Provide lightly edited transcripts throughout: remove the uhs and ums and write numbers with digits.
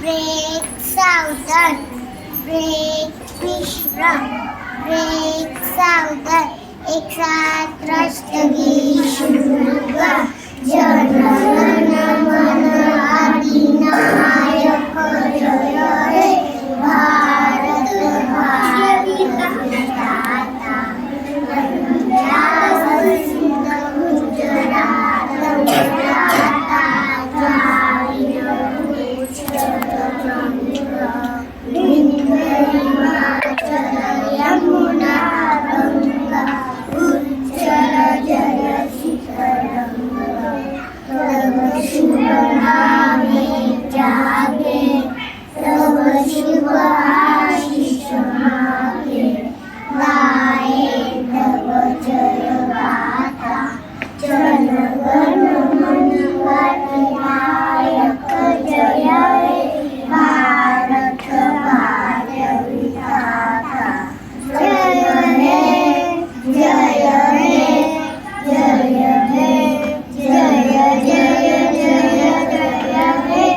break southern, break मिश्रम, break southern, एक साथ राष्ट्रगीत शुभ जनगण मन अधिनायक जय हे भारत भाग्य विधाता पंजाब सिंध गुजरात मराठा द्राविड उत्कल गंगा हिमाचल यमुना गंगा उज्जल जय शिखरंगा तव शुभ नामे जागे तव शिव आशीष मागे गाये तव जय गाथा जनगण मन अधिनायक जय हे भारत भाग्य विधाता जय हे जय हे जय हे जय जय जय जय हे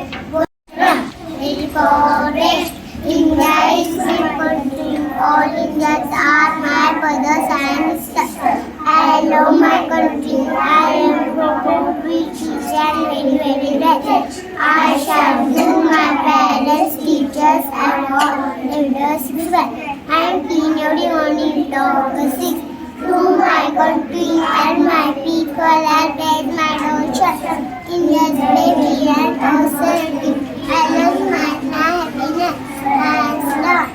forest. India is my country. All Indians are my brothers and sisters. I love my country. I am proud, British and very rich. I shall do my parents, teachers and all elders well. I am teenage only dog 6. To my country and my people and pledge my devotion. India's baby and austerity. I love my happiness. Thanks Lord.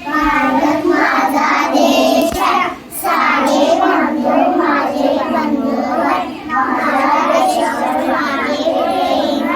Bharat माझा देश सारे बंधू माझे बंधू माझा देश माझे प्रेम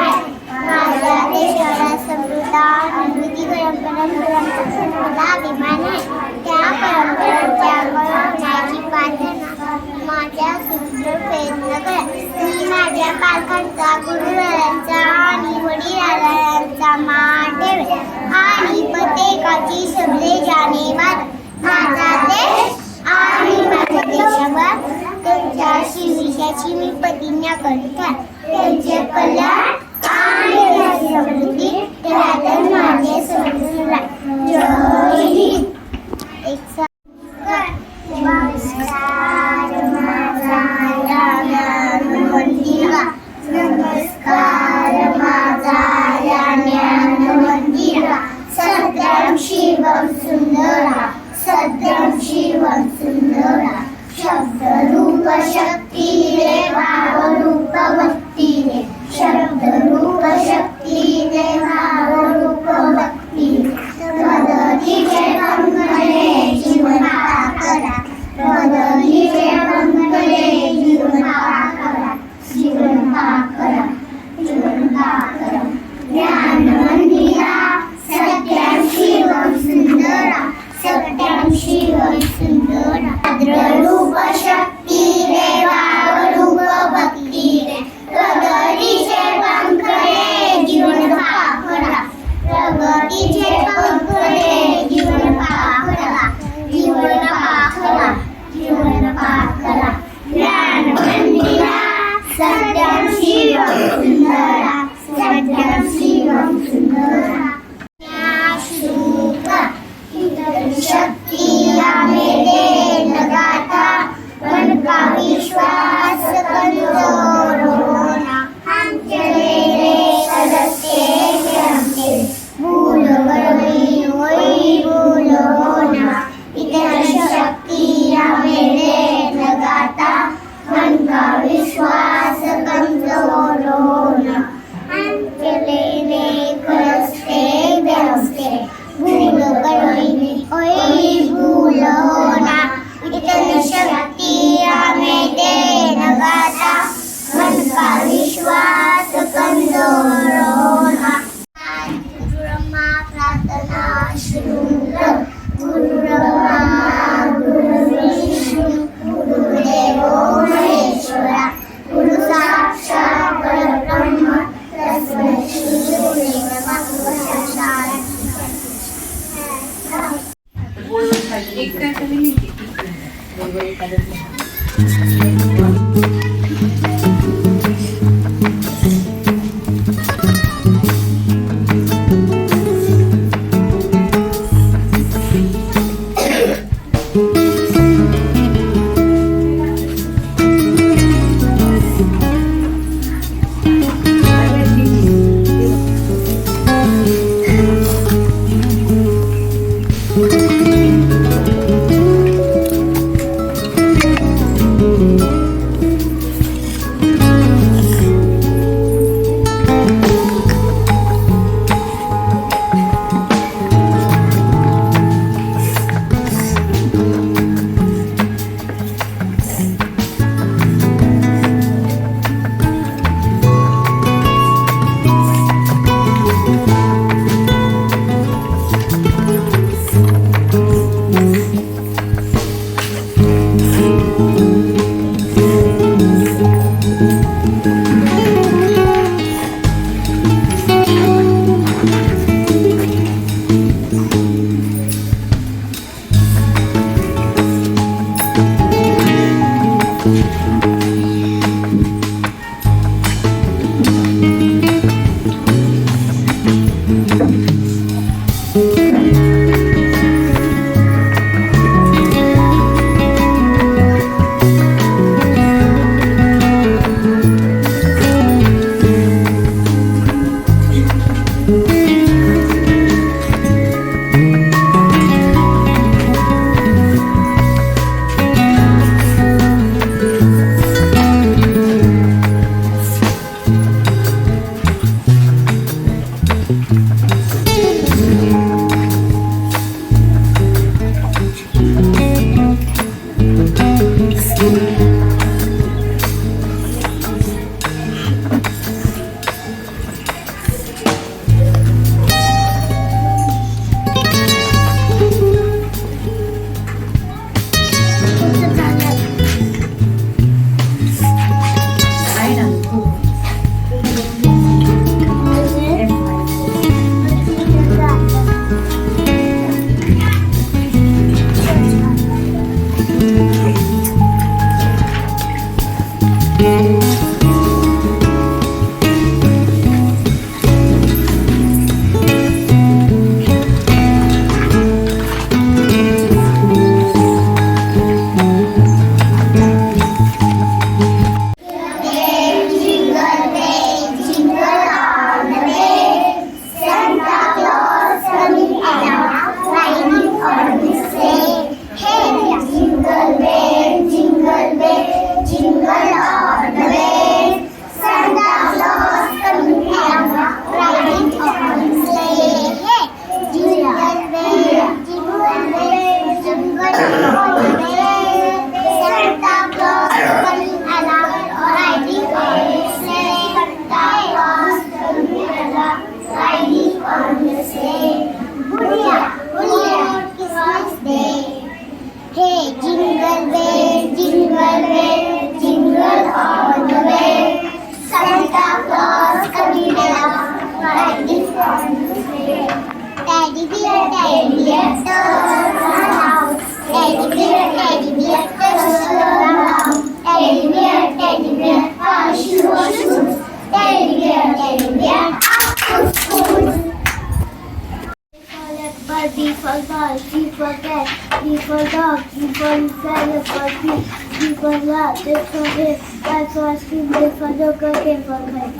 B for ball, C for cat, D for dog, E for elephant, for fish, G for large, H for head, Y for skin, Z for joker, K for kite.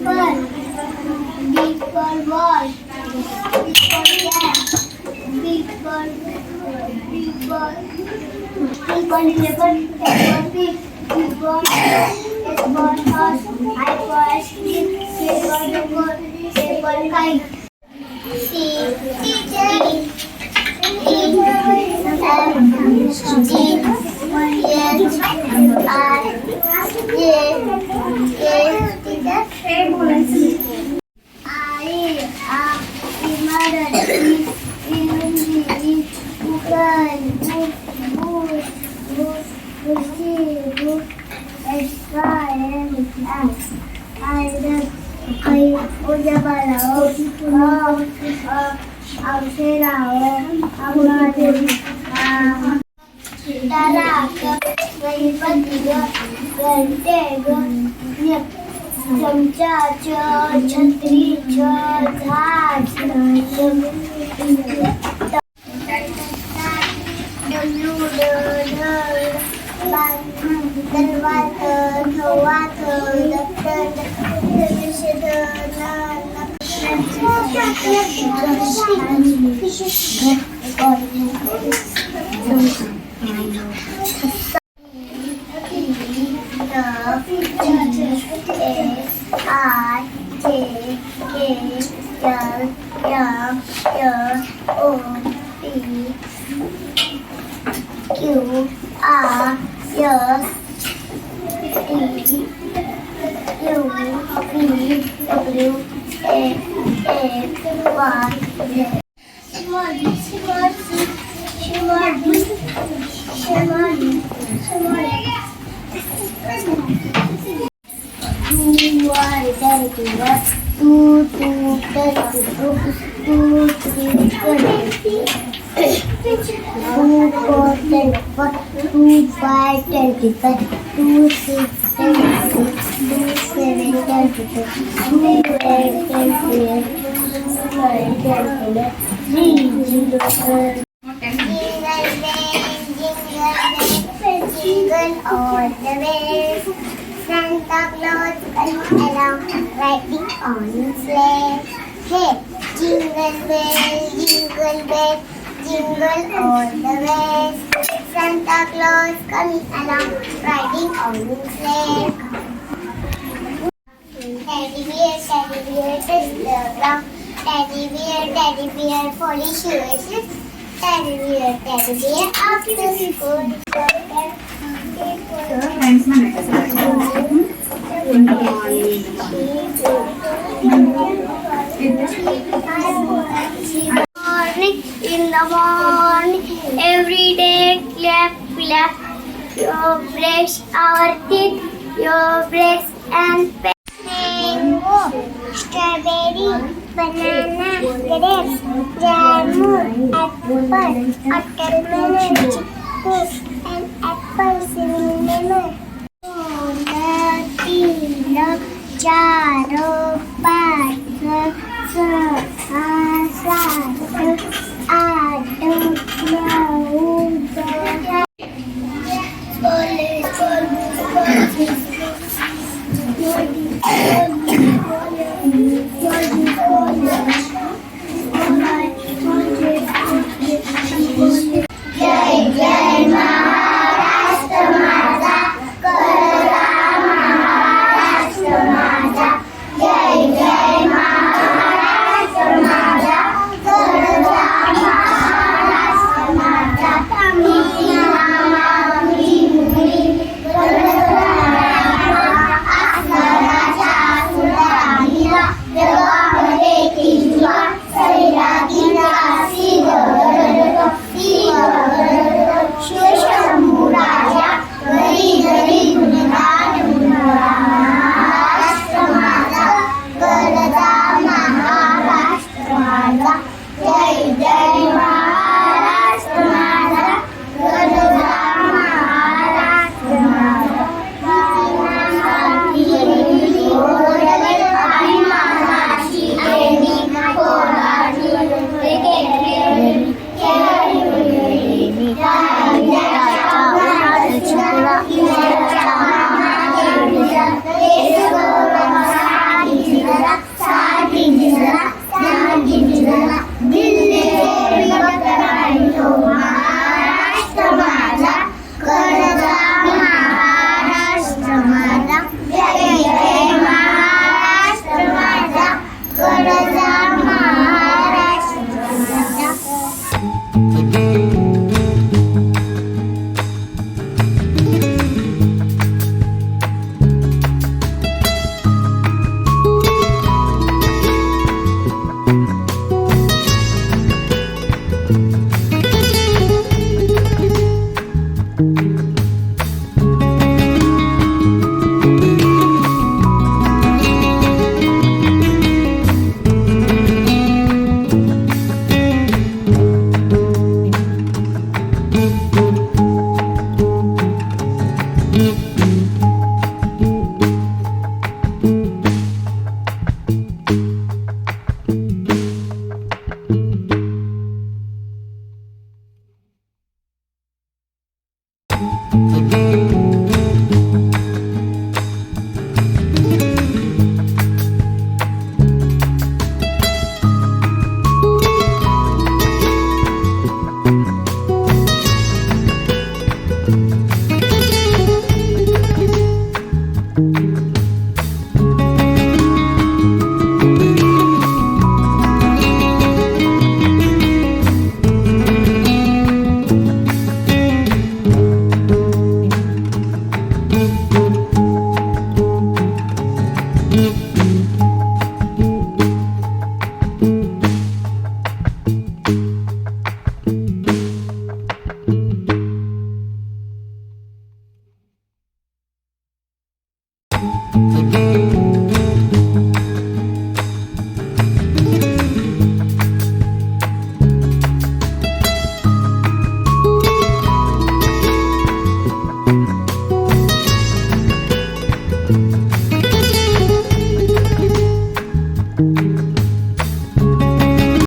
Apple, B for ball, C for cat, B for elephant, F for fish, G for H for horse, I for ice cream, K for joker, K for kite. All the way, Santa Claus coming along, riding on his sleigh. Hey, jingle bell, jingle all the way. Santa Claus coming along, riding on his sleigh. Teddy bear, touch the ground. Teddy bear, polish your shoes. Teddy bear, after school. Friends ना Morning, in the morning, every day clap, clap. You brush our teeth, you brush and mango, strawberry, banana, grapes, jamun, apple, watermelon, chicken, and apple cinnamon. Tilo, Charo, Path,